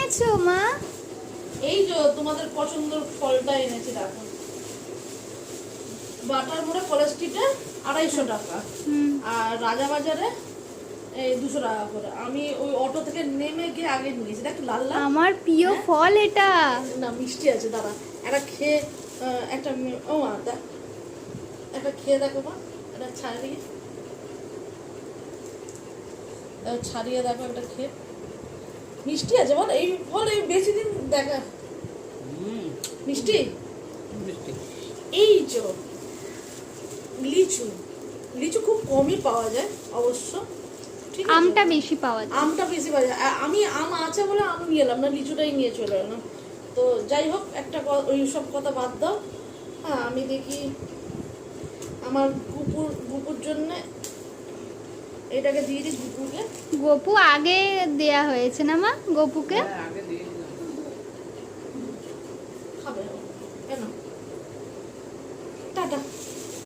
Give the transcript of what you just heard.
এনেছো মা? এই যে তোমাদের পছন্দের ফলটা এনেছি, দেখো। বাটার মোড়ে কলেজ স্ট্রিটে 250 টাকা, আর রাজাবাজারে এই 200 টাকা করে। আমি ওই অটো থেকে নেমে গিয়ে আগে নিয়েছি। দেখ লাল লাল, আমার প্রিয় ফল এটা। না মিষ্টি আছে, দাঁড়া একটা খেয়ে একটা ও মা দেখ, একটা খেয়ে দেখো মা, এটা ছাড়িয়ে ছাড়িয়ে দেখো, একটা খেয়ে মিষ্টি আছে বল। এই ফল এই বেশি দিন দেখা মিষ্টি। এই যে লিচু, লিচু খুব কমই পাওয়া যায় অবশ্য, ঠিক আছে? আমটা বেশি পাওয়া যায়। আমটা বেশি পাওয়া যায়। আমি আম আছে বলে আম নিয়ে এলাম না, লিচুটাই নিয়ে চলে এলাম। তো যাই হোক, একটা ওই সব কথা বাদ দাও। হ্যাঁ, আমি দেখি আমার গুপুর জন্য এটাকে দিয়ে দিই গুপুকে। গপু আগে দেয়া হয়েছে না মা গপুকে? খাবে কেন? টাটা।